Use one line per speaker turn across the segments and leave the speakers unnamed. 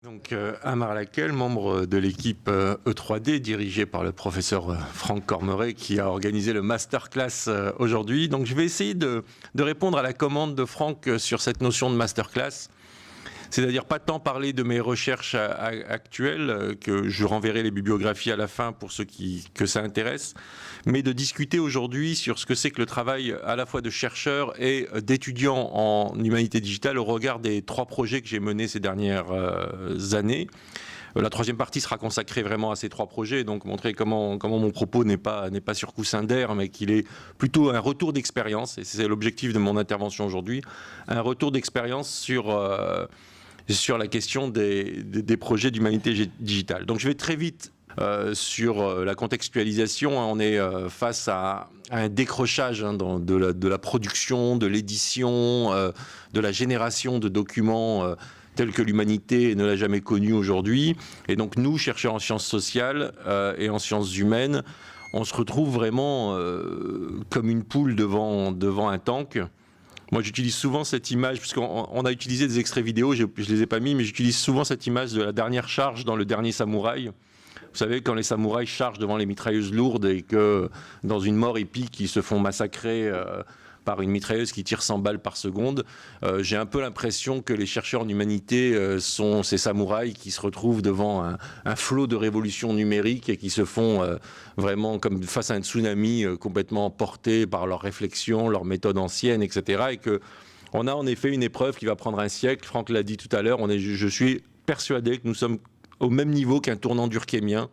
Donc Amar Laquelle, membre de l'équipe E3D dirigée par le professeur Franck Cormeret qui a organisé le masterclass aujourd'hui. Donc je vais essayer de répondre à la commande de Franck sur cette notion de masterclass. C'est-à-dire pas tant parler de mes recherches actuelles, que je renverrai les bibliographies à la fin pour ceux que ça intéresse, mais de discuter aujourd'hui sur ce que c'est que le travail à la fois de chercheurs et d'étudiants en humanité digitale au regard des 3 projets que j'ai menés ces dernières années. La troisième partie sera consacrée vraiment à ces 3 projets, donc montrer comment mon propos n'est pas sur coussin d'air, mais qu'il est plutôt un retour d'expérience, et c'est l'objectif de mon intervention aujourd'hui, un retour d'expérience sur la question des projets d'humanité digitale. Donc je vais très vite sur la contextualisation. On est face à un décrochage de la production, de l'édition, de la génération de documents tels que l'humanité ne l'a jamais connu aujourd'hui. Et donc nous, chercheurs en sciences sociales et en sciences humaines, on se retrouve vraiment comme une poule devant un tank. Moi, j'utilise souvent cette image, puisqu'on a utilisé des extraits vidéo, je ne les ai pas mis, mais j'utilise souvent cette image de la dernière charge dans Le Dernier Samouraï. Vous savez, quand les samouraïs chargent devant les mitrailleuses lourdes et que, dans une mort épique, ils se font massacrer par une mitrailleuse qui tire 100 balles par seconde, j'ai un peu l'impression que les chercheurs en humanité sont ces samouraïs qui se retrouvent devant un flot de révolution numérique et qui se font vraiment comme face à un tsunami complètement emportés par leurs réflexions, leurs méthodes anciennes, etc. Et qu'on a en effet une épreuve qui va prendre un siècle. Franck l'a dit tout à l'heure, je suis persuadé que nous sommes au même niveau qu'un tournant durkheimien,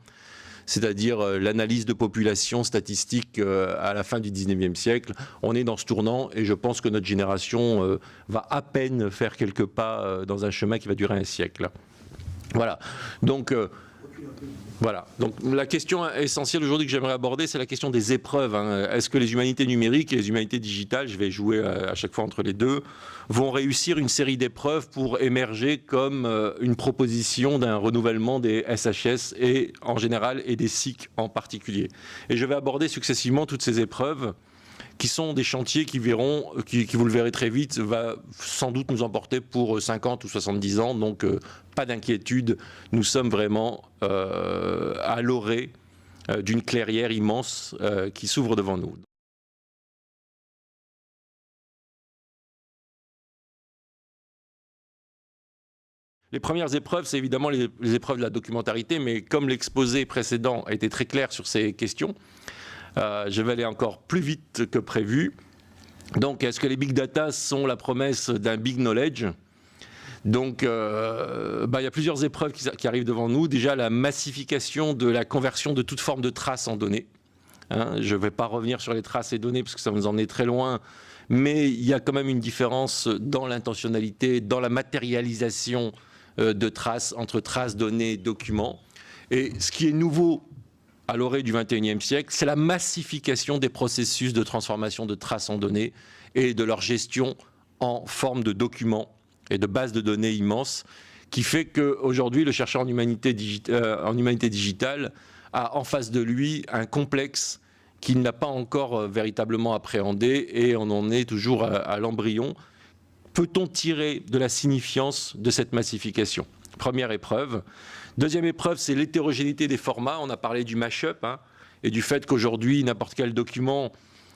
c'est-à-dire l'analyse de population statistique à la fin du 19e siècle. On est dans ce tournant et je pense que notre génération va à peine faire quelques pas dans un chemin qui va durer un siècle. Voilà. Donc, voilà. Donc la question essentielle aujourd'hui que j'aimerais aborder, c'est la question des épreuves. Est-ce que les humanités numériques et les humanités digitales, je vais jouer à chaque fois entre les deux, vont réussir une série d'épreuves pour émerger comme une proposition d'un renouvellement des SHS et en général et des SIC en particulier. Et je vais aborder successivement toutes ces épreuves qui sont des chantiers qui verront, qui vous le verrez très vite, va sans doute nous emporter pour 50 ou 70 ans. Donc pas d'inquiétude, nous sommes vraiment à l'orée d'une clairière immense qui s'ouvre devant nous. Les premières épreuves, c'est évidemment les épreuves de la documentarité, mais comme l'exposé précédent a été très clair sur ces questions, je vais aller encore plus vite que prévu. Donc, est-ce que les big data sont la promesse d'un big knowledge? Donc, il y a plusieurs épreuves qui arrivent devant nous. Déjà, la massification de la conversion de toute forme de traces en données. Je ne vais pas revenir sur les traces et données parce que ça nous en est très loin. Mais il y a quand même une différence dans l'intentionnalité, dans la matérialisation de traces, entre traces, données, documents. Et ce qui est nouveau à l'orée du XXIe siècle, c'est la massification des processus de transformation de traces en données et de leur gestion en forme de documents et de bases de données immenses, qui fait qu'aujourd'hui, le chercheur en humanité digitale a en face de lui un complexe qu'il n'a pas encore véritablement appréhendé et on en est toujours à l'embryon. Peut-on tirer de la signifiance de cette massification? Première épreuve. Deuxième épreuve, c'est l'hétérogénéité des formats. On a parlé du mash-up et du fait qu'aujourd'hui, n'importe quel document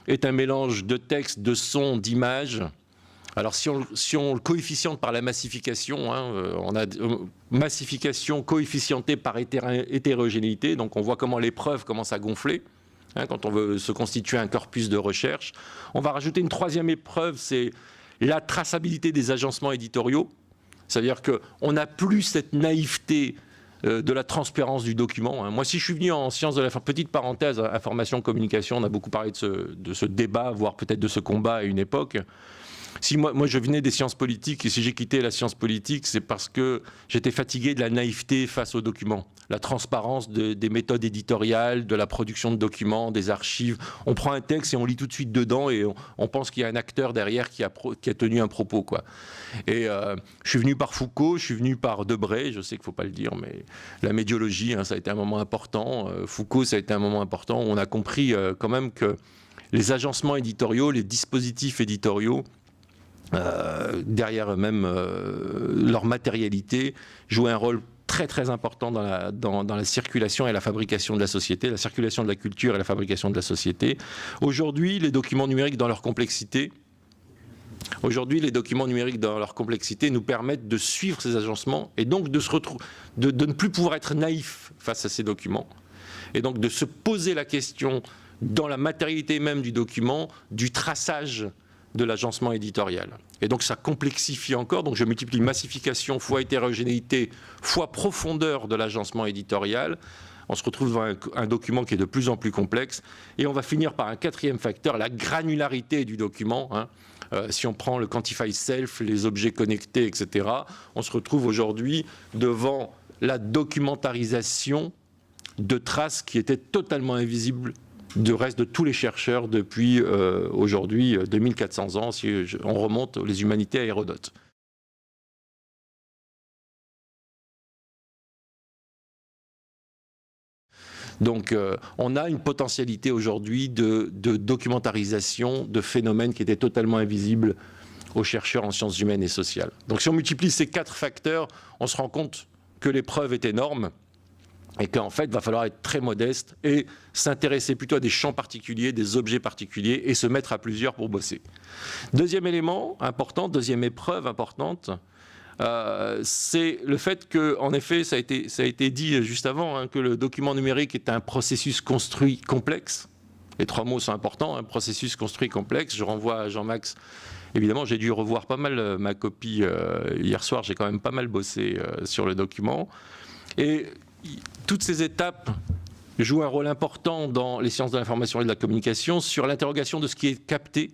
est un mélange de texte, de son, d'images. Alors si on le coefficiente par la massification, on a massification coefficientée par hétérogénéité, donc on voit comment l'épreuve commence à gonfler quand on veut se constituer un corpus de recherche. On va rajouter une troisième épreuve, c'est la traçabilité des agencements éditoriaux. C'est-à-dire qu'on n'a plus cette naïveté de la transparence du document. Moi, si je suis venu en sciences de la petite parenthèse, information, communication, on a beaucoup parlé de ce débat, voire peut-être de ce combat à une époque. Si moi je venais des sciences politiques et si j'ai quitté la science politique, c'est parce que j'étais fatigué de la naïveté face aux documents. La transparence des méthodes éditoriales, de la production de documents, des archives. On prend un texte et on lit tout de suite dedans et on pense qu'il y a un acteur derrière qui a tenu un propos, quoi. Et je suis venu par Foucault, je suis venu par Debré, je sais qu'il ne faut pas le dire, mais la médiologie, ça a été un moment important. Foucault, ça a été un moment important. On a compris quand même que les agencements éditoriaux, les dispositifs éditoriaux, derrière eux-mêmes, leur matérialité, jouaient un rôle très très important dans la circulation et la fabrication de la société, la circulation de la culture et la fabrication de la société. Aujourd'hui, les documents numériques dans leur complexité, nous permettent de suivre ces agencements et donc de ne plus pouvoir être naïf face à ces documents. Et donc de se poser la question, dans la matérialité même du document, du traçage de l'agencement éditorial. Et donc ça complexifie encore, donc je multiplie massification fois hétérogénéité fois profondeur de l'agencement éditorial. On se retrouve devant un document qui est de plus en plus complexe. Et on va finir par un quatrième facteur, la granularité du document. Si on prend le Quantify Self, les objets connectés, etc., on se retrouve aujourd'hui devant la documentarisation de traces qui étaient totalement invisibles du reste de tous les chercheurs depuis aujourd'hui 2400 ans, si on remonte les humanités à Hérodote. Donc on a une potentialité aujourd'hui de documentarisation de phénomènes qui étaient totalement invisibles aux chercheurs en sciences humaines et sociales. Donc si on multiplie ces 4 facteurs, on se rend compte que l'épreuve est énorme et qu'en fait, il va falloir être très modeste et s'intéresser plutôt à des champs particuliers, des objets particuliers et se mettre à plusieurs pour bosser. Deuxième élément important, deuxième épreuve importante, c'est le fait que, en effet, ça a été dit juste avant, que le document numérique est un processus construit complexe. Les 3 mots sont importants, un processus construit complexe. Je renvoie à Jean-Max. Évidemment, j'ai dû revoir pas mal ma copie hier soir. J'ai quand même pas mal bossé sur le document. Et toutes ces étapes jouent un rôle important dans les sciences de l'information et de la communication sur l'interrogation de ce qui est capté,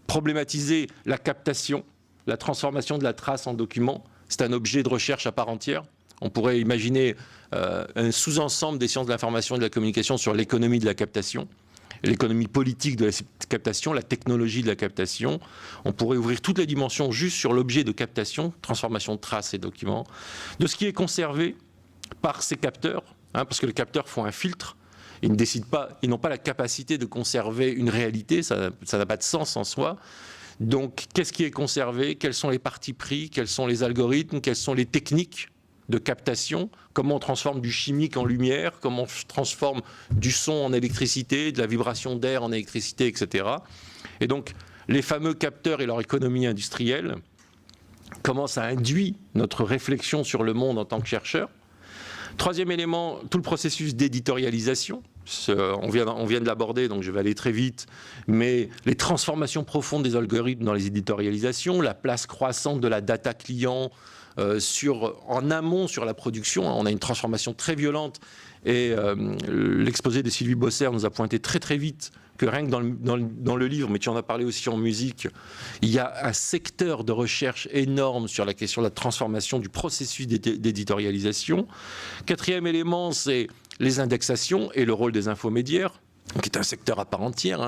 problématiser la captation, la transformation de la trace en document. C'est un objet de recherche à part entière. On pourrait imaginer un sous-ensemble des sciences de l'information et de la communication sur l'économie de la captation, l'économie politique de la captation, la technologie de la captation. On pourrait ouvrir toutes les dimensions juste sur l'objet de captation, transformation de traces et documents, de ce qui est conservé par ces capteurs, parce que les capteurs font un filtre. Ils ne décident pas, ils n'ont pas la capacité de conserver une réalité, ça n'a pas de sens en soi. Donc, qu'est-ce qui est conservé? Quels sont les partis pris? Quels sont les algorithmes? Quelles sont les techniques de captation? Comment on transforme du chimique en lumière? Comment on transforme du son en électricité, de la vibration d'air en électricité, etc. Et donc, les fameux capteurs et leur économie industrielle commencent à induire notre réflexion sur le monde en tant que chercheur. Troisième élément, tout le processus d'éditorialisation. On vient de l'aborder, donc je vais aller très vite, mais les transformations profondes des algorithmes dans les éditorialisations, la place croissante de la data client en amont sur la production. On a une transformation très violente et l'exposé de Sylvie Bosser nous a pointé très très vite que rien que dans le livre, mais tu en as parlé aussi en musique, il y a un secteur de recherche énorme sur la question de la transformation du processus d'éditorialisation. Quatrième élément, c'est les indexations et le rôle des infomédiaires, qui est un secteur à part entière,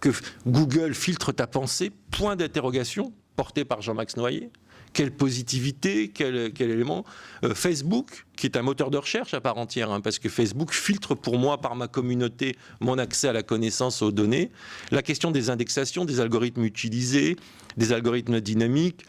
que Google filtre ta pensée, point d'interrogation, porté par Jean-Max Noyer. Quelle positivité, quel élément. Facebook, qui est un moteur de recherche à part entière, parce que Facebook filtre pour moi, par ma communauté, mon accès à la connaissance, aux données. La question des indexations, des algorithmes utilisés, des algorithmes dynamiques.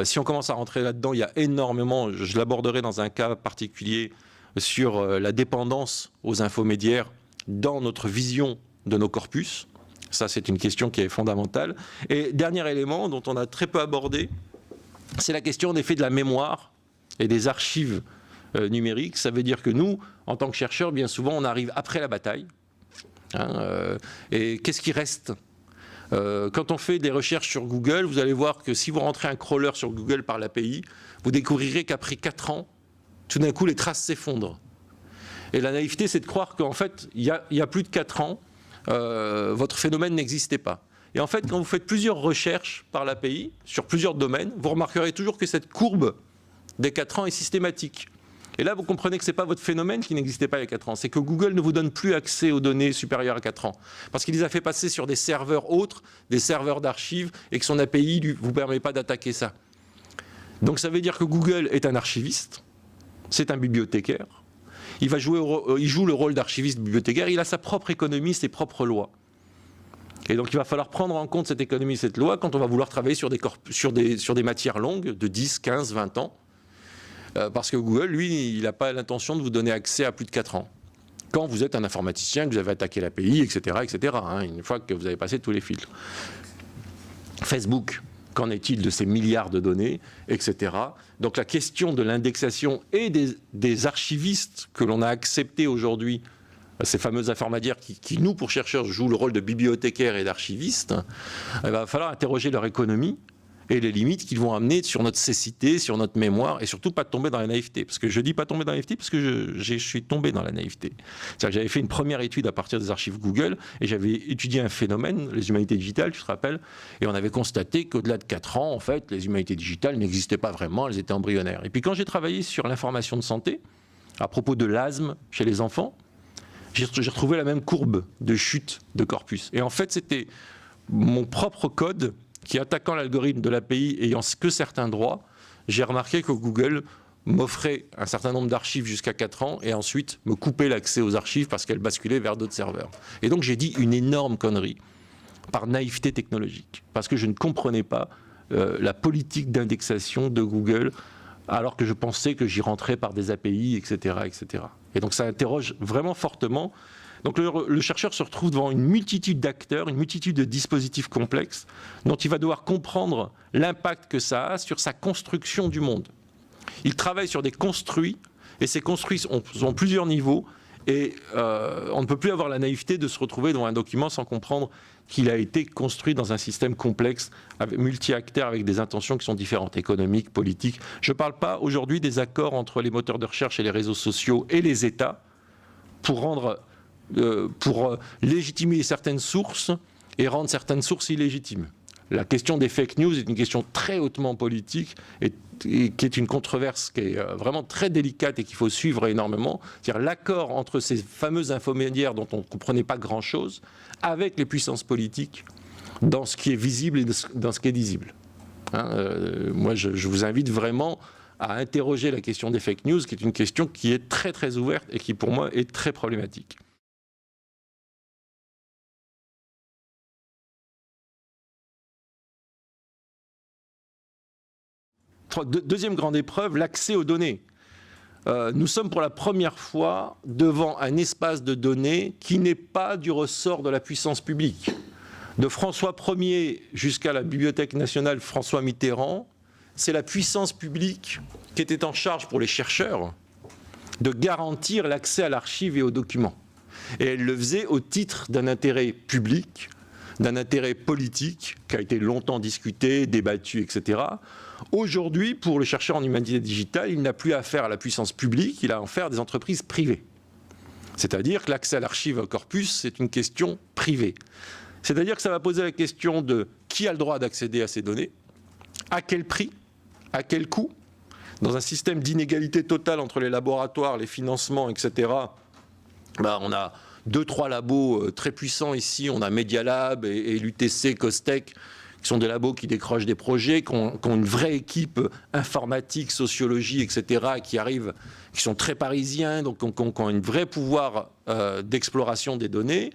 Si on commence à rentrer là-dedans, il y a énormément, je l'aborderai dans un cas particulier, sur la dépendance aux infomédiaires dans notre vision de nos corpus. Ça, c'est une question qui est fondamentale. Et dernier élément dont on a très peu abordé, c'est la question en effet de la mémoire et des archives numériques. Ça veut dire que nous, en tant que chercheurs, bien souvent, on arrive après la bataille. Et qu'est-ce qui reste? Quand on fait des recherches sur Google, vous allez voir que si vous rentrez un crawler sur Google par l'API, vous découvrirez qu'après 4 ans, tout d'un coup, les traces s'effondrent. Et la naïveté, c'est de croire qu'en fait, il y a plus de 4 ans, votre phénomène n'existait pas. Et en fait, quand vous faites plusieurs recherches par l'API, sur plusieurs domaines, vous remarquerez toujours que cette courbe des 4 ans est systématique. Et là, vous comprenez que ce n'est pas votre phénomène qui n'existait pas il y a 4 ans, c'est que Google ne vous donne plus accès aux données supérieures à 4 ans. Parce qu'il les a fait passer sur des serveurs autres, des serveurs d'archives, et que son API ne vous permet pas d'attaquer ça. Donc ça veut dire que Google est un archiviste, c'est un bibliothécaire, il joue le rôle d'archiviste bibliothécaire, il a sa propre économie, ses propres lois. Et donc il va falloir prendre en compte cette économie, cette loi, quand on va vouloir travailler sur des matières longues de 10, 15, 20 ans. Parce que Google, lui, il n'a pas l'intention de vous donner accès à plus de 4 ans. Quand vous êtes un informaticien, que vous avez attaqué l'API, etc., etc., une fois que vous avez passé tous les filtres. Facebook, qu'en est-il de ces milliards de données, etc. Donc la question de l'indexation et des archivistes que l'on a acceptés aujourd'hui, ces fameux informatiques qui, nous, pour chercheurs, jouent le rôle de bibliothécaires et d'archivistes, il va falloir interroger leur économie et les limites qu'ils vont amener sur notre cécité, sur notre mémoire, et surtout pas tomber dans la naïveté. Parce que je dis pas tomber dans la naïveté, parce que je suis tombé dans la naïveté. C'est-à-dire que j'avais fait une première étude à partir des archives Google, et j'avais étudié un phénomène, les humanités digitales, tu te rappelles, et on avait constaté qu'au-delà de 4 ans, en fait, les humanités digitales n'existaient pas vraiment, elles étaient embryonnaires. Et puis quand j'ai travaillé sur l'information de santé, à propos de l'asthme chez les enfants, j'ai retrouvé la même courbe de chute de corpus. Et en fait, c'était mon propre code qui, attaquant l'algorithme de l'API ayant que certains droits, j'ai remarqué que Google m'offrait un certain nombre d'archives jusqu'à 4 ans et ensuite me coupait l'accès aux archives parce qu'elles basculaient vers d'autres serveurs. Et donc j'ai dit une énorme connerie par naïveté technologique, parce que je ne comprenais pas la politique d'indexation de Google alors que je pensais que j'y rentrais par des API, etc., etc. Et donc ça interroge vraiment fortement. Donc le chercheur se retrouve devant une multitude d'acteurs, une multitude de dispositifs complexes dont il va devoir comprendre l'impact que ça a sur sa construction du monde. Il travaille sur des construits, et ces construits ont plusieurs niveaux, et on ne peut plus avoir la naïveté de se retrouver devant un document sans comprendre qu'il a été construit dans un système complexe, multi-acteurs, avec des intentions qui sont différentes, économiques, politiques. Je ne parle pas aujourd'hui des accords entre les moteurs de recherche et les réseaux sociaux et les États pour légitimer certaines sources et rendre certaines sources illégitimes. La question des fake news est une question très hautement politique et qui est une controverse qui est vraiment très délicate et qu'il faut suivre énormément. C'est-à-dire l'accord entre ces fameux infomédiaires dont on ne comprenait pas grand-chose avec les puissances politiques dans ce qui est visible et dans ce qui est lisible. Moi, je vous invite vraiment à interroger la question des fake news, qui est une question qui est très très ouverte et qui pour moi est très problématique. Deuxième grande épreuve, l'accès aux données. Nous sommes pour la première fois devant un espace de données qui n'est pas du ressort de la puissance publique. De François Ier jusqu'à la Bibliothèque nationale François Mitterrand, c'est la puissance publique qui était en charge pour les chercheurs de garantir l'accès à l'archive et aux documents. Et elle le faisait au titre d'un intérêt public, d'un intérêt politique qui a été longtemps discuté, débattu, etc. Aujourd'hui, pour le chercheur en humanité digitale, il n'a plus affaire à la puissance publique, il a affaire à des entreprises privées. C'est-à-dire que l'accès à l'archive au corpus, c'est une question privée. C'est-à-dire que ça va poser la question de qui a le droit d'accéder à ces données, à quel prix, à quel coût, dans un système d'inégalité totale entre les laboratoires, les financements, etc. On a 2-3 labos très puissants ici, on a Media Lab et l'UTC, Costec, qui sont des labos qui décrochent des projets, qui ont une vraie équipe informatique, sociologie, etc., qui sont très parisiens, donc qui ont un vrai pouvoir d'exploration des données.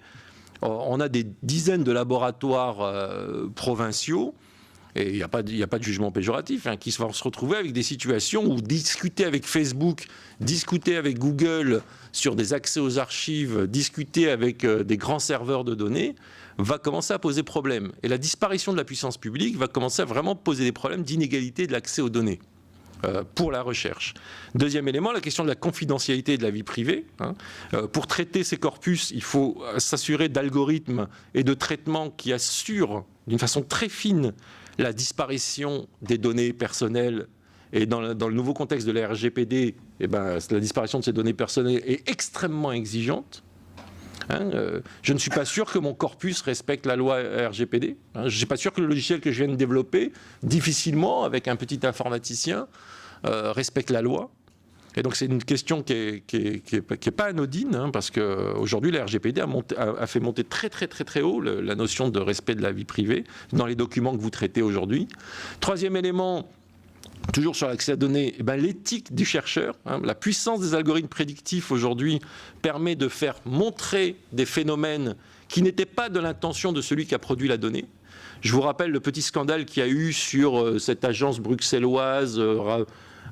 On a des dizaines de laboratoires provinciaux, et il n'y a pas de jugement péjoratif, qui vont se retrouver avec des situations où discuter avec Facebook, discuter avec Google sur des accès aux archives, discuter avec des grands serveurs de données, va commencer à poser problème. Et la disparition de la puissance publique va commencer à vraiment poser des problèmes d'inégalité de l'accès aux données pour la recherche. Deuxième élément, la question de la confidentialité de la vie privée. Pour traiter ces corpus, il faut s'assurer d'algorithmes et de traitements qui assurent d'une façon très fine la disparition des données personnelles. Et dans le nouveau contexte de la RGPD, la disparition de ces données personnelles est extrêmement exigeante. Je ne suis pas sûr que mon corpus respecte la loi RGPD. Je ne suis pas sûr que le logiciel que je viens de développer, difficilement, avec un petit informaticien, respecte la loi. Et donc c'est une question qui est pas anodine, parce qu'aujourd'hui la RGPD a fait monter très très très très haut la notion de respect de la vie privée dans les documents que vous traitez aujourd'hui. Troisième élément, toujours sur l'accès à la donnée, eh ben, l'éthique du chercheur, hein, la puissance des algorithmes prédictifs aujourd'hui permet de faire montrer des phénomènes qui n'étaient pas de l'intention de celui qui a produit la donnée. Je vous rappelle le petit scandale qu'il y a eu sur cette agence bruxelloise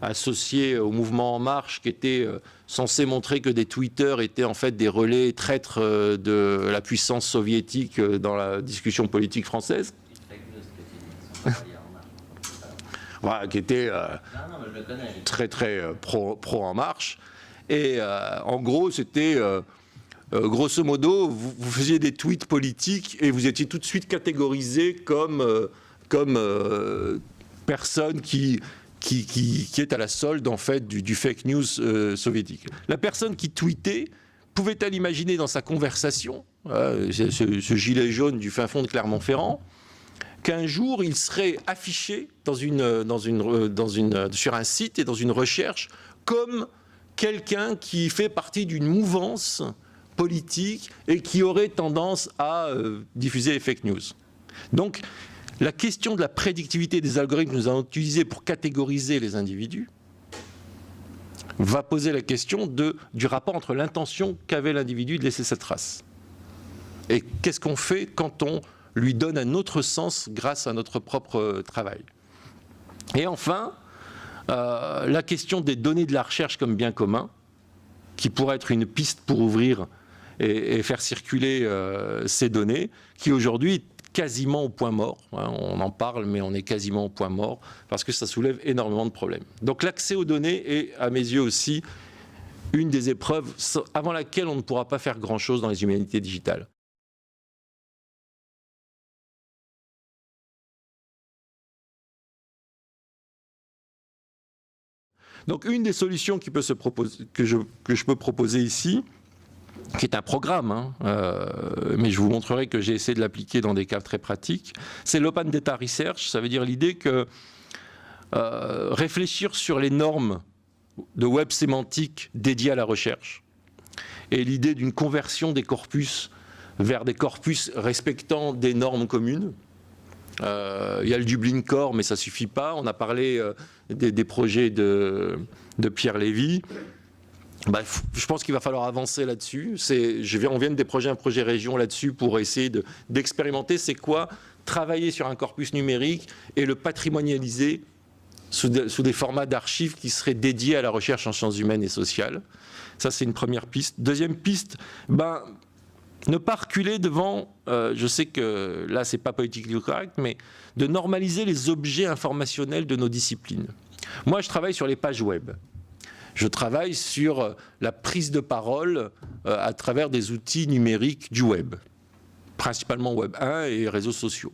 associée au mouvement En Marche, qui était censée montrer que des tweeters étaient en fait des relais traîtres de la puissance soviétique dans la discussion politique française. Voilà, qui était très pro En Marche. Et en gros, c'était grosso modo, vous faisiez des tweets politiques et vous étiez tout de suite catégorisé comme personne qui est à la solde en fait du fake news soviétique. La personne qui tweetait, pouvait-elle imaginer dans sa conversation, ce gilet jaune du fin fond de Clermont-Ferrand, qu'un jour il serait affiché sur un site et dans une recherche comme quelqu'un qui fait partie d'une mouvance politique et qui aurait tendance à diffuser les fake news. Donc, la question de la prédictivité des algorithmes que nous allons utiliser pour catégoriser les individus va poser la question du rapport entre l'intention qu'avait l'individu de laisser cette trace. Et qu'est-ce qu'on fait quand on lui donne un autre sens grâce à notre propre travail. Et enfin, la question des données de la recherche comme bien commun, qui pourrait être une piste pour ouvrir et faire circuler ces données, qui aujourd'hui est quasiment au point mort. On en parle, mais on est quasiment au point mort, parce que ça soulève énormément de problèmes. Donc l'accès aux données est, à mes yeux aussi, une des épreuves avant laquelle on ne pourra pas faire grand-chose dans les humanités digitales. Donc une des solutions qui peut se proposer, que je peux proposer ici, qui est un programme, mais je vous montrerai que j'ai essayé de l'appliquer dans des cas très pratiques, c'est l'Open Data Research. Ça veut dire l'idée que réfléchir sur les normes de web sémantique dédiées à la recherche et l'idée d'une conversion des corpus vers des corpus respectant des normes communes. Il y a le Dublin Core, mais ça ne suffit pas. On a parlé des projets de Pierre Lévy. Je pense qu'il va falloir avancer là-dessus. On vient de déployer un projet région là-dessus pour essayer d'expérimenter c'est quoi travailler sur un corpus numérique et le patrimonialiser sous des formats d'archives qui seraient dédiés à la recherche en sciences humaines et sociales. Ça, c'est une première piste. Deuxième piste, ne pas reculer devant, je sais que là, c'est pas politiquement correct, mais de normaliser les objets informationnels de nos disciplines. Moi, je travaille sur les pages web. Je travaille sur la prise de parole à travers des outils numériques du web, principalement Web 1 et réseaux sociaux.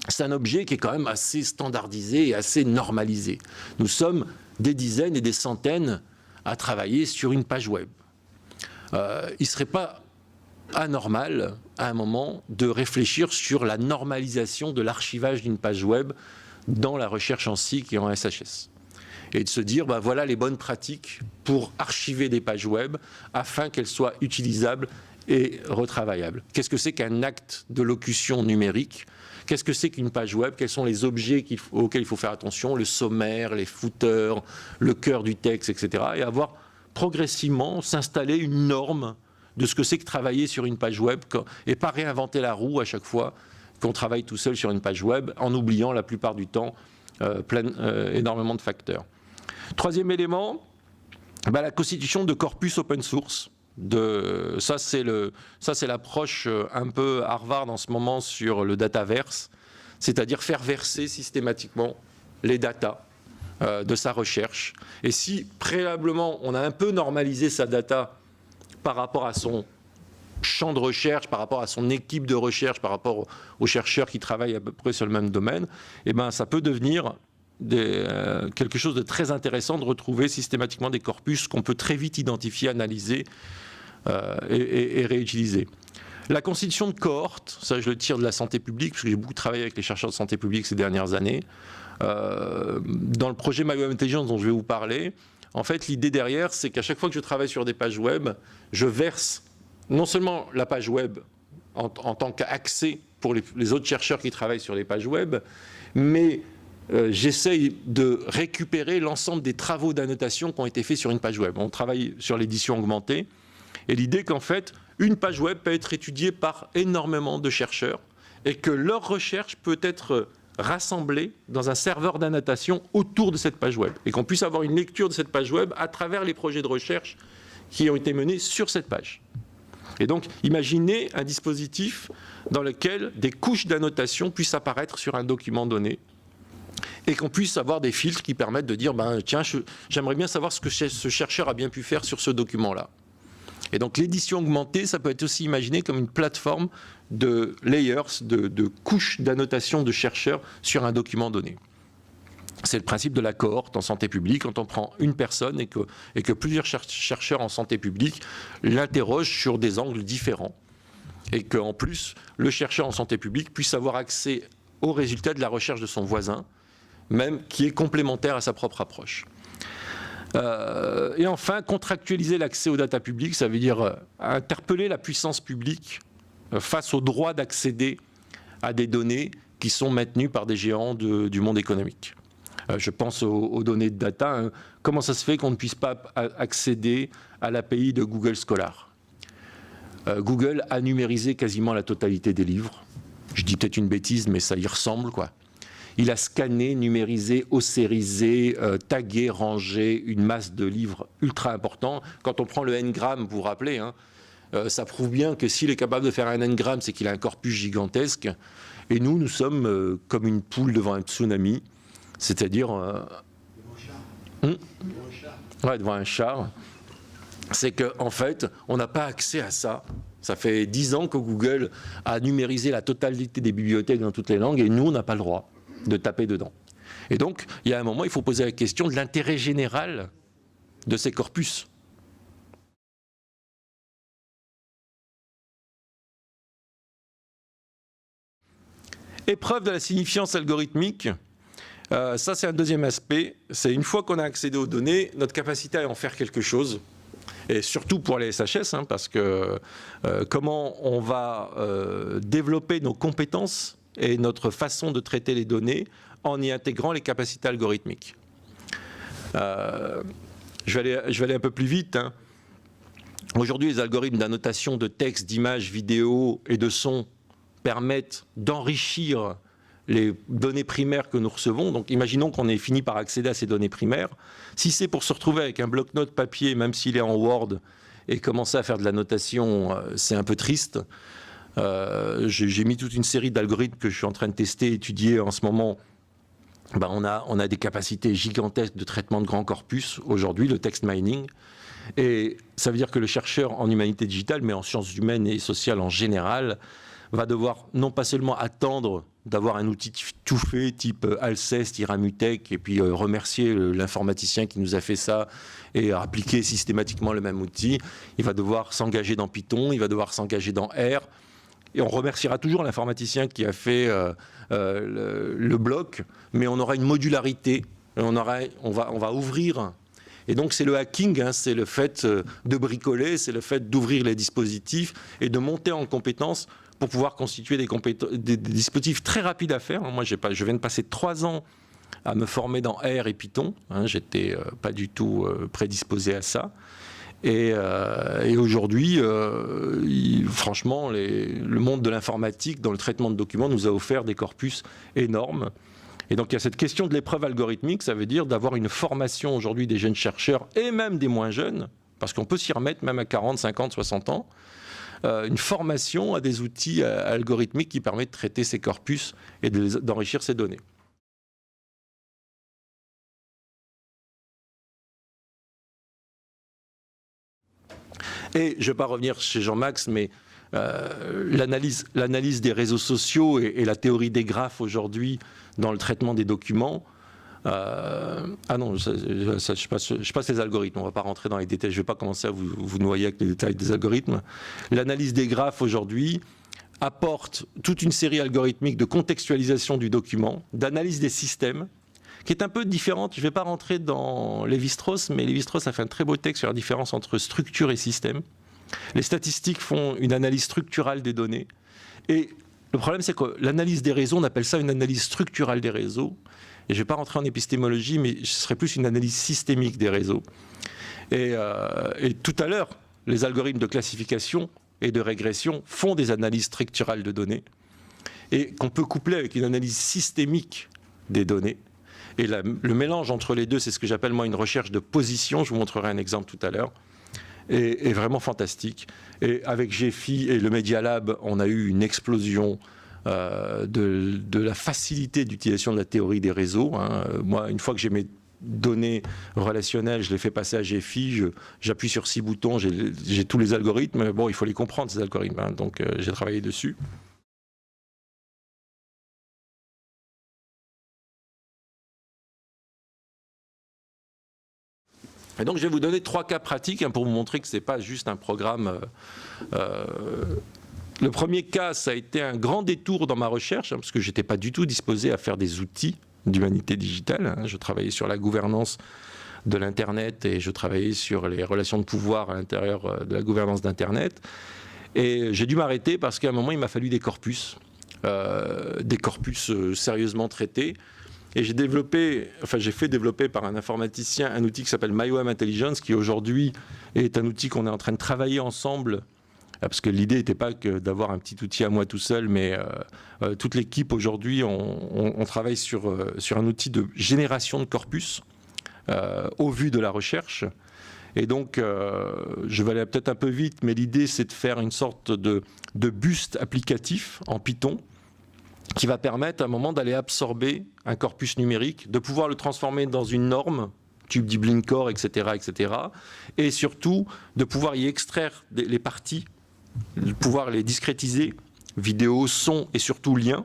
C'est un objet qui est quand même assez standardisé et assez normalisé. Nous sommes des dizaines et des centaines à travailler sur une page web. Il ne serait pas anormal, à un moment, de réfléchir sur la normalisation de l'archivage d'une page web dans la recherche en SIC et en SHS. Et de se dire, voilà les bonnes pratiques pour archiver des pages web afin qu'elles soient utilisables et retravaillables. Qu'est-ce que c'est qu'un acte de locution numérique? Qu'est-ce que c'est qu'une page web? Quels sont les objets auxquels il faut faire attention? Le sommaire, les footers, le cœur du texte, etc. Et avoir progressivement s'installer une norme de ce que c'est que travailler sur une page web et pas réinventer la roue à chaque fois qu'on travaille tout seul sur une page web en oubliant la plupart du temps énormément de facteurs. Troisième élément, la constitution de corpus open source. Ça, c'est l'approche un peu Harvard en ce moment sur le dataverse, c'est-à-dire faire verser systématiquement les datas de sa recherche. Et si préalablement on a un peu normalisé sa data par rapport à son champ de recherche, par rapport à son équipe de recherche, par rapport aux chercheurs qui travaillent à peu près sur le même domaine, ça peut devenir quelque chose de très intéressant de retrouver systématiquement des corpus qu'on peut très vite identifier, analyser et réutiliser. La constitution de cohortes, ça je le tire de la santé publique, parce que j'ai beaucoup travaillé avec les chercheurs de santé publique ces dernières années. Dans le projet My Web Intelligence dont je vais vous parler, en fait l'idée derrière, c'est qu'à chaque fois que je travaille sur des pages web, je verse non seulement la page web en tant qu'accès pour les autres chercheurs qui travaillent sur les pages web, mais j'essaye de récupérer l'ensemble des travaux d'annotation qui ont été faits sur une page web. On travaille sur l'édition augmentée, et l'idée qu'en fait, une page web peut être étudiée par énormément de chercheurs, et que leur recherche peut être rassemblée dans un serveur d'annotation autour de cette page web, et qu'on puisse avoir une lecture de cette page web à travers les projets de recherche qui ont été menés sur cette page. Et donc, imaginez un dispositif dans lequel des couches d'annotation puissent apparaître sur un document donné, et qu'on puisse avoir des filtres qui permettent de dire tiens, j'aimerais bien savoir ce que ce chercheur a bien pu faire sur ce document-là. Et donc l'édition augmentée, ça peut être aussi imaginé comme une plateforme de layers, de couches d'annotation de chercheurs sur un document donné. C'est le principe de la cohorte en santé publique, quand on prend une personne et que plusieurs chercheurs en santé publique l'interrogent sur des angles différents. Et qu'en plus, le chercheur en santé publique puisse avoir accès aux résultats de la recherche de son voisin, même qui est complémentaire à sa propre approche. Et enfin, contractualiser l'accès aux data publiques, ça veut dire interpeller la puissance publique face au droit d'accéder à des données qui sont maintenues par des géants du monde économique. Je pense aux données de data. Comment ça se fait qu'on ne puisse pas accéder à l'API de Google Scholar? Google a numérisé quasiment la totalité des livres. Je dis peut-être une bêtise, mais ça y ressemble, quoi. Il a scanné, numérisé, ossérisé, tagué, rangé une masse de livres ultra importants. Quand on prend le n-gramme, vous vous rappelez, hein, ça prouve bien que s'il est capable de faire un n-gramme, c'est qu'il a un corpus gigantesque. Et nous sommes comme une poule devant un tsunami, c'est-à-dire... devant un char. C'est qu'en fait, on n'a pas accès à ça. Ça fait 10 ans que Google a numérisé la totalité des bibliothèques dans toutes les langues, et nous, on n'a pas le droit de taper dedans. Et donc, il y a un moment, il faut poser la question de l'intérêt général de ces corpus. Épreuve de la signifiance algorithmique, ça c'est un deuxième aspect. C'est une fois qu'on a accédé aux données, notre capacité à en faire quelque chose. Et surtout pour les SHS, hein, parce que comment on va développer nos compétences et notre façon de traiter les données en y intégrant les capacités algorithmiques. Je vais aller un peu plus vite. Hein. Aujourd'hui, les algorithmes d'annotation de texte, d'images, vidéos et de sons permettent d'enrichir les données primaires que nous recevons. Donc imaginons qu'on ait fini par accéder à ces données primaires. Si c'est pour se retrouver avec un bloc-notes papier, même s'il est en Word, et commencer à faire de l'annotation, c'est un peu triste. J'ai mis toute une série d'algorithmes que je suis en train de tester, étudier en ce moment. On a des capacités gigantesques de traitement de grands corpus aujourd'hui, le text mining. Et ça veut dire que le chercheur en humanité digitale, mais en sciences humaines et sociales en général, va devoir non pas seulement attendre d'avoir un outil tout fait, type Alceste, Iramutech, et puis remercier l'informaticien qui nous a fait ça et appliquer systématiquement le même outil. Il va devoir s'engager dans Python, il va devoir s'engager dans R, et on remerciera toujours l'informaticien qui a fait le bloc, mais on aura une modularité, on va ouvrir. Et donc c'est le hacking, hein, c'est le fait de bricoler, c'est le fait d'ouvrir les dispositifs et de monter en compétences pour pouvoir constituer des dispositifs très rapides à faire. Moi, je viens de passer 3 ans à me former dans R et Python. Hein, j'étais pas du tout prédisposé à ça. Et aujourd'hui, franchement, le monde de l'informatique, dans le traitement de documents, nous a offert des corpus énormes. Et donc, il y a cette question de l'épreuve algorithmique, ça veut dire d'avoir une formation aujourd'hui des jeunes chercheurs et même des moins jeunes, parce qu'on peut s'y remettre même à 40, 50, 60 ans, une formation à des outils algorithmiques qui permettent de traiter ces corpus et d'enrichir ces données. Et je ne vais pas revenir chez Jean-Max, mais l'analyse des réseaux sociaux et la théorie des graphes aujourd'hui dans le traitement des documents. Ah non, je passe les algorithmes, on ne va pas rentrer dans les détails, je ne vais pas commencer à vous noyer avec les détails des algorithmes. L'analyse des graphes aujourd'hui apporte toute une série algorithmique de contextualisation du document, d'analyse des systèmes, qui est un peu différente. Je ne vais pas rentrer dans Lévi-Strauss, mais Lévi-Strauss a fait un très beau texte sur la différence entre structure et système. Les statistiques font une analyse structurale des données. Et le problème, c'est que l'analyse des réseaux, on appelle ça une analyse structurale des réseaux. et je ne vais pas rentrer en épistémologie, mais ce serait plus une analyse systémique des réseaux. Et tout à l'heure, les algorithmes de classification et de régression font des analyses structurales de données, et qu'on peut coupler avec une analyse systémique des données. Et le mélange entre les deux, c'est ce que j'appelle moi une recherche de position, je vous montrerai un exemple tout à l'heure, est vraiment fantastique. Et avec GEFI et le Media Lab, on a eu une explosion de la facilité d'utilisation de la théorie des réseaux. Moi, une fois que j'ai mes données relationnelles, je les fais passer à GEFI, j'appuie sur 6 boutons, j'ai tous les algorithmes. Bon, il faut les comprendre, ces algorithmes, donc j'ai travaillé dessus. Et donc je vais vous donner 3 cas pratiques pour vous montrer que ce n'est pas juste un programme. Le premier cas, ça a été un grand détour dans ma recherche, parce que je n'étais pas du tout disposé à faire des outils d'humanité digitale. Je travaillais sur la gouvernance de l'Internet et je travaillais sur les relations de pouvoir à l'intérieur de la gouvernance d'Internet. Et j'ai dû m'arrêter parce qu'à un moment, il m'a fallu des corpus sérieusement traités. Et j'ai fait développer par un informaticien un outil qui s'appelle MyOM Intelligence, qui aujourd'hui est un outil qu'on est en train de travailler ensemble, parce que l'idée n'était pas que d'avoir un petit outil à moi tout seul, mais toute l'équipe aujourd'hui, on travaille sur un outil de génération de corpus au vu de la recherche. Et donc, je vais aller peut-être un peu vite, mais l'idée c'est de faire une sorte de buste applicatif en Python, qui va permettre à un moment d'aller absorber un corpus numérique, de pouvoir le transformer dans une norme, tube d'Iblinkor, etc., etc., et surtout de pouvoir y extraire les parties, de pouvoir les discrétiser, vidéo, son et surtout liens,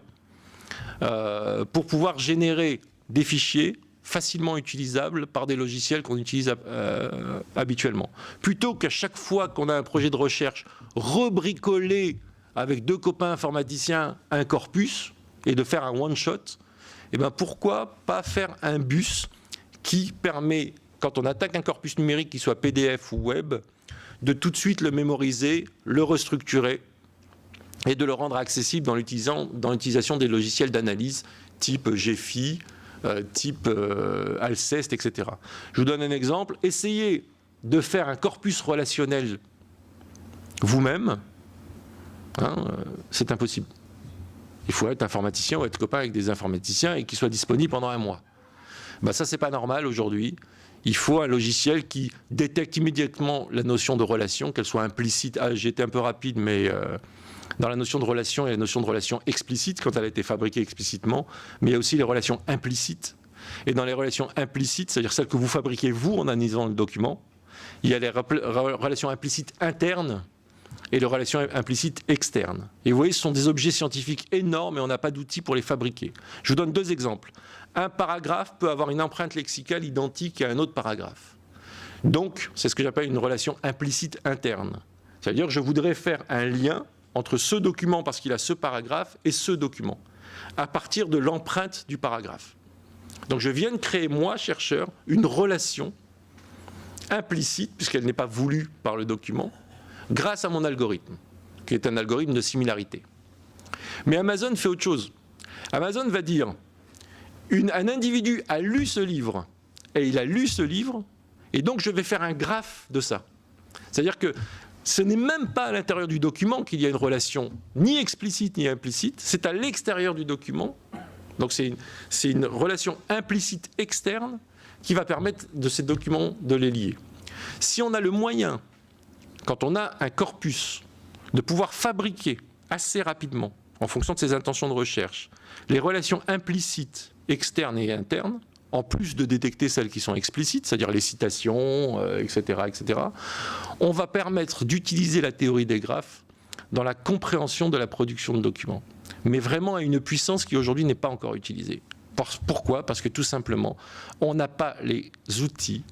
pour pouvoir générer des fichiers facilement utilisables par des logiciels qu'on utilise habituellement. Plutôt qu'à chaque fois qu'on a un projet de recherche, rebricoler avec 2 copains informaticiens un corpus et de faire un one-shot, eh bien pourquoi pas faire un bus qui permet, quand on attaque un corpus numérique, qu'il soit PDF ou web, de tout de suite le mémoriser, le restructurer et de le rendre accessible dans l'utilisation des logiciels d'analyse type GEFI, type Alceste, etc. Je vous donne un exemple. Essayez de faire un corpus relationnel vous-même. C'est impossible. Il faut être informaticien ou être copain avec des informaticiens et qui soit disponible pendant un mois. Ça, c'est pas normal aujourd'hui. Il faut un logiciel qui détecte immédiatement la notion de relation, qu'elle soit implicite. J'ai été un peu rapide, mais dans la notion de relation, il y a la notion de relation explicite quand elle a été fabriquée explicitement, mais il y a aussi les relations implicites. Et dans les relations implicites, c'est-à-dire celles que vous fabriquez vous en analysant le document, il y a les relations implicites internes et les relations implicites externes. Et vous voyez, ce sont des objets scientifiques énormes et on n'a pas d'outils pour les fabriquer. Je vous donne 2 exemples. Un paragraphe peut avoir une empreinte lexicale identique à un autre paragraphe. Donc, c'est ce que j'appelle une relation implicite interne. C'est-à-dire que je voudrais faire un lien entre ce document, parce qu'il a ce paragraphe, et ce document, à partir de l'empreinte du paragraphe. Donc je viens de créer, moi, chercheur, une relation implicite, puisqu'elle n'est pas voulue par le document, grâce à mon algorithme, qui est un algorithme de similarité. Mais Amazon fait autre chose. Amazon va dire, un individu a lu ce livre, et il a lu ce livre, et donc je vais faire un graphe de ça. C'est-à-dire que ce n'est même pas à l'intérieur du document qu'il y a une relation ni explicite ni implicite, c'est à l'extérieur du document. Donc c'est une relation implicite externe qui va permettre de ces documents de les lier. Si on a le moyen, quand on a un corpus, de pouvoir fabriquer assez rapidement, en fonction de ses intentions de recherche, les relations implicites, externes et internes, en plus de détecter celles qui sont explicites, c'est-à-dire les citations, etc., etc., on va permettre d'utiliser la théorie des graphes dans la compréhension de la production de documents. Mais vraiment à une puissance qui aujourd'hui n'est pas encore utilisée. Pourquoi ? Parce que tout simplement, on n'a pas les outils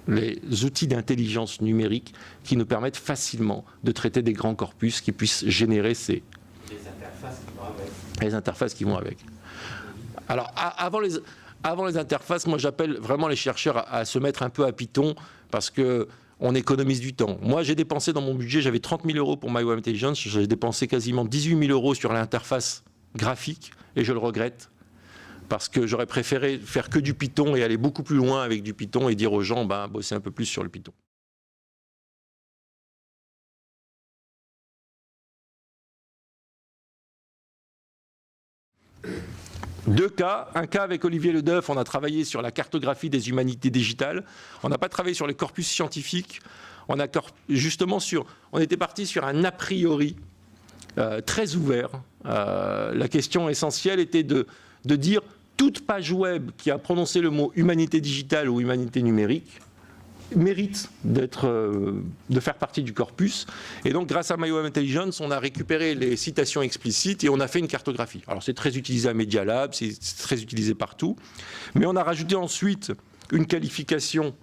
d'intelligence numérique qui nous permettent facilement de traiter des grands corpus qui puissent générer ces... Les interfaces qui vont avec. Alors, avant les interfaces, moi j'appelle vraiment les chercheurs à se mettre un peu à Python parce qu'on économise du temps. Moi j'ai dépensé dans mon budget, j'avais 30 000 € pour MyOM Intelligence, j'ai dépensé quasiment 18 000 € sur l'interface graphique et je le regrette parce que j'aurais préféré faire que du Python et aller beaucoup plus loin avec du Python et dire aux gens, bossez un peu plus sur le Python. Deux cas. Un cas avec Olivier Ledeuf, on a travaillé sur la cartographie des humanités digitales. On n'a pas travaillé sur les corpus scientifiques. On était parti sur un a priori très ouvert. La question essentielle était de dire toute page web qui a prononcé le mot humanité digitale ou humanité numérique mérite de faire partie du corpus. Et donc, grâce à MyWeb Intelligence, on a récupéré les citations explicites et on a fait une cartographie. Alors, c'est très utilisé à Media Lab, c'est très utilisé partout. Mais on a rajouté ensuite une qualification,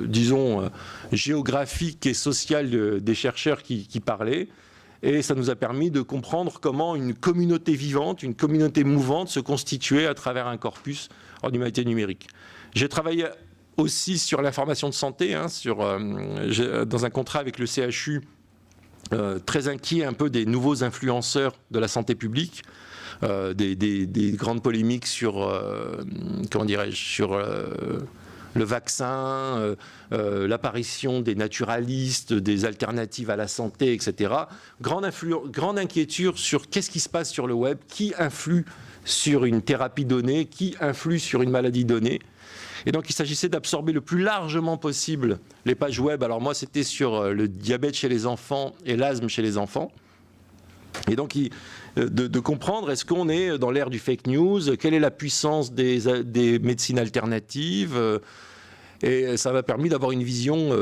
disons, géographique et sociale des chercheurs qui parlaient. Et ça nous a permis de comprendre comment une communauté vivante, une communauté mouvante se constituait à travers un corpus en humanité numérique. J'ai travaillé aussi sur l'information de santé, dans un contrat avec le CHU, très inquiet un peu des nouveaux influenceurs de la santé publique, des grandes polémiques sur, le vaccin, l'apparition des naturalistes, des alternatives à la santé, etc. Grande inquiétude sur qu'est-ce qui se passe sur le web, qui influe sur une thérapie donnée, qui influe sur une maladie donnée. Et donc, il s'agissait d'absorber le plus largement possible les pages web. Alors moi, c'était sur le diabète chez les enfants et l'asthme chez les enfants. Et donc, de comprendre, est-ce qu'on est dans l'ère du fake news? Quelle est la puissance des médecines alternatives? Et ça m'a permis d'avoir une vision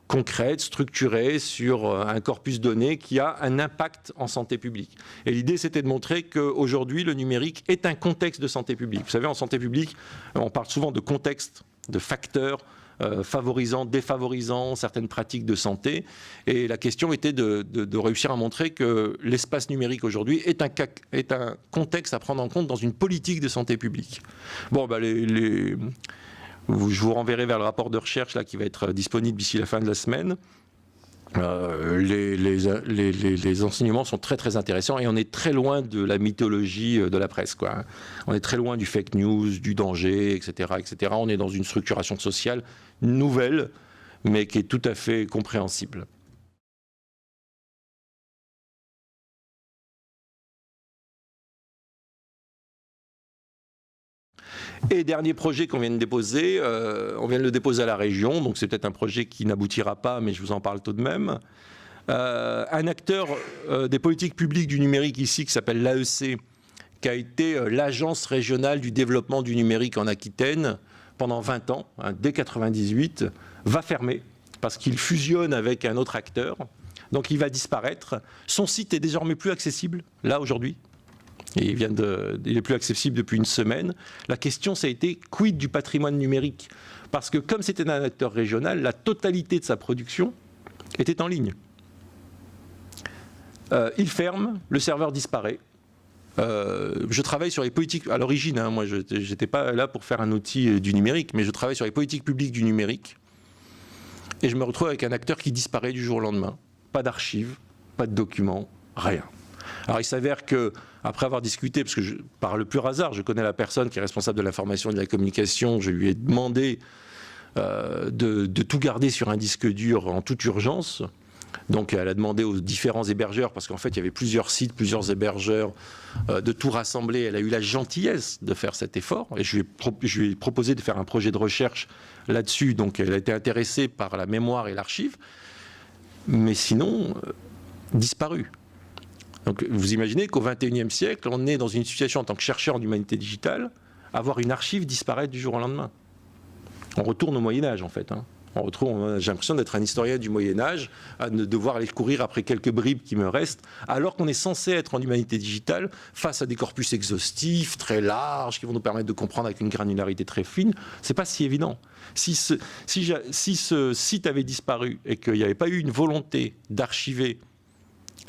concrète, structurée sur un corpus donné qui a un impact en santé publique. Et l'idée, c'était de montrer qu'aujourd'hui, le numérique est un contexte de santé publique. Vous savez, en santé publique, on parle souvent de contexte, de facteurs favorisant, défavorisant certaines pratiques de santé. Et la question était de réussir à montrer que l'espace numérique aujourd'hui est un contexte à prendre en compte dans une politique de santé publique. Bon, je vous renverrai vers le rapport de recherche là, qui va être disponible d'ici la fin de la semaine. Les enseignements sont très très intéressants et on est très loin de la mythologie de la presse, quoi. On est très loin du fake news, du danger, etc., etc. On est dans une structuration sociale nouvelle, mais qui est tout à fait compréhensible. Et dernier projet qu'on vient de déposer, on vient de le déposer à la région, donc c'est peut-être un projet qui n'aboutira pas, mais je vous en parle tout de même. Un acteur des politiques publiques du numérique ici, qui s'appelle l'AEC, qui a été l'agence régionale du développement du numérique en Aquitaine pendant 20 ans, dès 1998, va fermer, parce qu'il fusionne avec un autre acteur, donc il va disparaître. Son site est désormais plus accessible, là, aujourd'hui. Et il est plus accessible depuis une semaine. La question, ça a été quid du patrimoine numérique? Parce que comme c'était un acteur régional, la totalité de sa production était en ligne. Il ferme, le serveur disparaît. Je travaille sur les politiques, à l'origine, moi je n'étais pas là pour faire un outil du numérique, mais je travaille sur les politiques publiques du numérique. Et je me retrouve avec un acteur qui disparaît du jour au lendemain. Pas d'archives, pas de documents, rien. Alors il s'avère que, après avoir discuté, parce que par le pur hasard, je connais la personne qui est responsable de l'information et de la communication, je lui ai demandé de tout garder sur un disque dur en toute urgence. Donc elle a demandé aux différents hébergeurs, parce qu'en fait il y avait plusieurs sites, plusieurs hébergeurs, de tout rassembler. Elle a eu la gentillesse de faire cet effort, et je lui ai proposé de faire un projet de recherche là-dessus. Donc elle a été intéressée par la mémoire et l'archive, mais sinon, disparue. Donc vous imaginez qu'au XXIe siècle, on est dans une situation en tant que chercheur en humanité digitale, avoir une archive disparaître du jour au lendemain. On retourne au Moyen-Âge en fait. J'ai l'impression d'être un historien du Moyen-Âge, à devoir aller courir après quelques bribes qui me restent, alors qu'on est censé être en humanité digitale face à des corpus exhaustifs, très larges, qui vont nous permettre de comprendre avec une granularité très fine. C'est pas si évident. Si ce site avait disparu et qu'il n'y avait pas eu une volonté d'archiver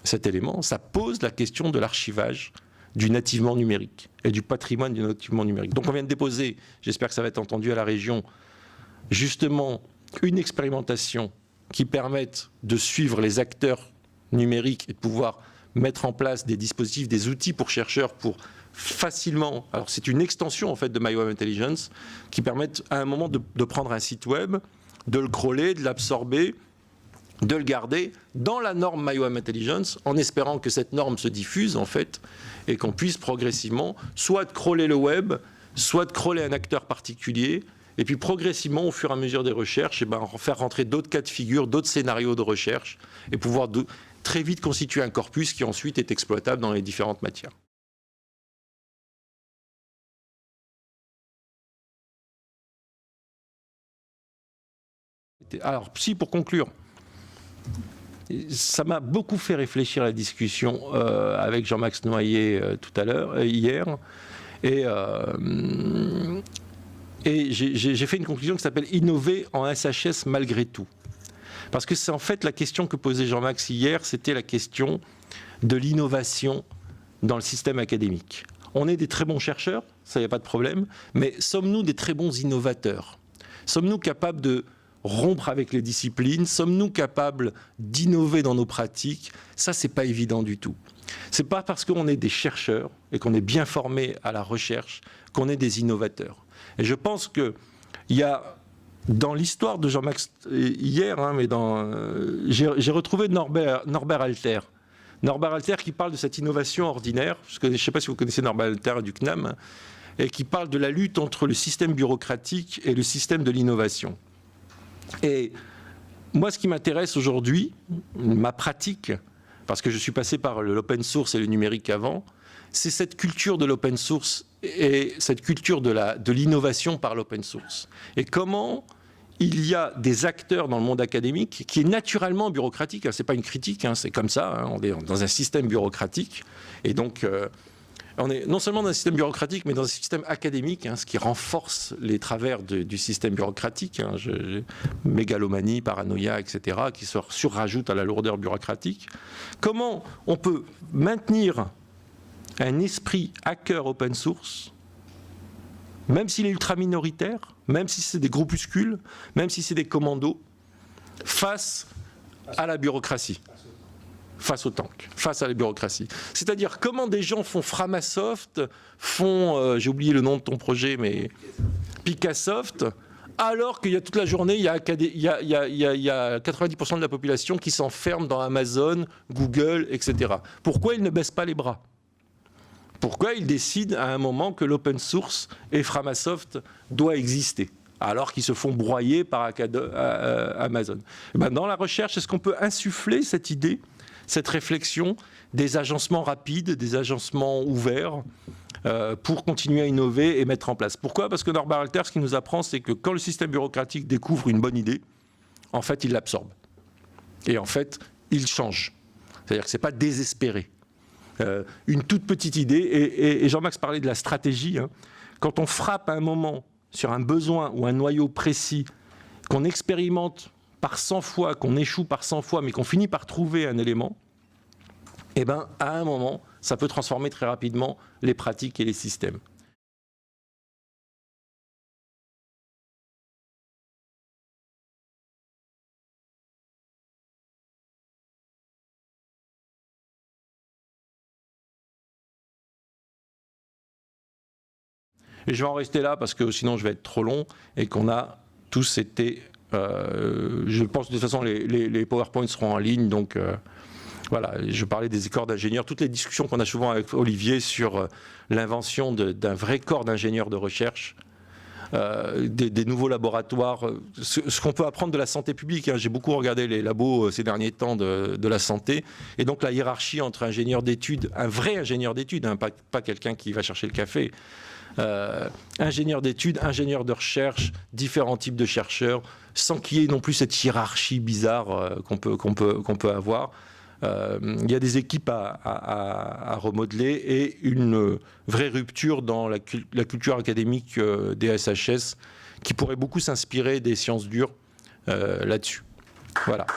cet élément, ça pose la question de l'archivage du nativement numérique et du patrimoine du nativement numérique. Donc on vient de déposer, j'espère que ça va être entendu à la région, justement une expérimentation qui permette de suivre les acteurs numériques et de pouvoir mettre en place des dispositifs, des outils pour chercheurs pour facilement. Alors c'est une extension en fait de My Web Intelligence qui permettent à un moment de prendre un site web, de le crawler, de l'absorber, de le garder dans la norme My Web Intelligence, en espérant que cette norme se diffuse en fait et qu'on puisse progressivement soit de crawler le web, soit de crawler un acteur particulier, et puis progressivement, au fur et à mesure des recherches, faire rentrer d'autres cas de figure, d'autres scénarios de recherche, et pouvoir très vite constituer un corpus qui ensuite est exploitable dans les différentes matières. Alors, si pour conclure, ça m'a beaucoup fait réfléchir à la discussion avec Jean-Max Noyer hier, et j'ai fait une conclusion qui s'appelle « Innover en SHS malgré tout ». Parce que c'est en fait la question que posait Jean-Max hier, c'était la question de l'innovation dans le système académique. On est des très bons chercheurs, ça n'y a pas de problème, mais sommes-nous des très bons innovateurs? Sommes-nous capables de rompre avec les disciplines? Sommes-nous capables d'innover dans nos pratiques? Ça, c'est pas évident du tout. C'est pas parce qu'on est des chercheurs et qu'on est bien formés à la recherche qu'on est des innovateurs. Et je pense qu'il y a, dans l'histoire de Jean-Max hier, mais j'ai retrouvé Norbert Alter. Norbert Alter qui parle de cette innovation ordinaire, je ne sais pas si vous connaissez Norbert Alter du CNAM, et qui parle de la lutte entre le système bureaucratique et le système de l'innovation. Et moi, ce qui m'intéresse aujourd'hui, ma pratique, parce que je suis passé par l'open source et le numérique avant, c'est cette culture de l'open source et cette culture de l'innovation par l'open source. Et comment il y a des acteurs dans le monde académique qui est naturellement bureaucratique, ce n'est pas une critique, c'est comme ça, on est dans un système bureaucratique, et donc on est non seulement dans un système bureaucratique, mais dans un système académique, ce qui renforce les travers du système bureaucratique, mégalomanie, paranoïa, etc., qui se surrajoutent à la lourdeur bureaucratique. Comment on peut maintenir un esprit hacker open source, même s'il est ultra minoritaire, même si c'est des groupuscules, même si c'est des commandos, face à la bureaucratie, face au tank, face à la bureaucratie. C'est-à-dire comment des gens font Framasoft, font, j'ai oublié le nom de ton projet, mais Picassoft, alors qu'il y a toute la journée, il y a 90% de la population qui s'enferme dans Amazon, Google, etc. Pourquoi ils ne baissent pas les bras ? Pourquoi ils décident à un moment que l'open source et Framasoft doit exister, alors qu'ils se font broyer par Amazon? Dans la recherche, est-ce qu'on peut insuffler cette idée, cette réflexion des agencements rapides, des agencements ouverts, pour continuer à innover et mettre en place? Pourquoi? Parce que Norbert Alter, ce qu'il nous apprend, c'est que quand le système bureaucratique découvre une bonne idée, en fait, il l'absorbe. Et en fait, il change. C'est-à-dire que ce n'est pas désespéré. Une toute petite idée, et Jean-Max parlait de la stratégie, quand on frappe à un moment sur un besoin ou un noyau précis, qu'on expérimente par 100 fois, qu'on échoue par 100 fois, mais qu'on finit par trouver un élément, eh ben, à un moment, ça peut transformer très rapidement les pratiques et les systèmes. Et je vais en rester là parce que sinon je vais être trop long et qu'on a tous été... je pense de toute façon les PowerPoints seront en ligne, donc voilà, je parlais des corps d'ingénieurs, toutes les discussions qu'on a souvent avec Olivier sur l'invention d'un vrai corps d'ingénieurs de recherche, des nouveaux laboratoires, ce qu'on peut apprendre de la santé publique. J'ai beaucoup regardé les labos ces derniers temps de la santé, et donc la hiérarchie entre ingénieur d'études, un vrai ingénieur d'études, pas quelqu'un qui va chercher le café, ingénieur d'études, ingénieur de recherche, différents types de chercheurs, sans qu'il y ait non plus cette hiérarchie bizarre qu'on peut avoir. Il y a des équipes à remodeler et une vraie rupture dans la culture académique des SHS qui pourrait beaucoup s'inspirer des sciences dures là-dessus. Voilà.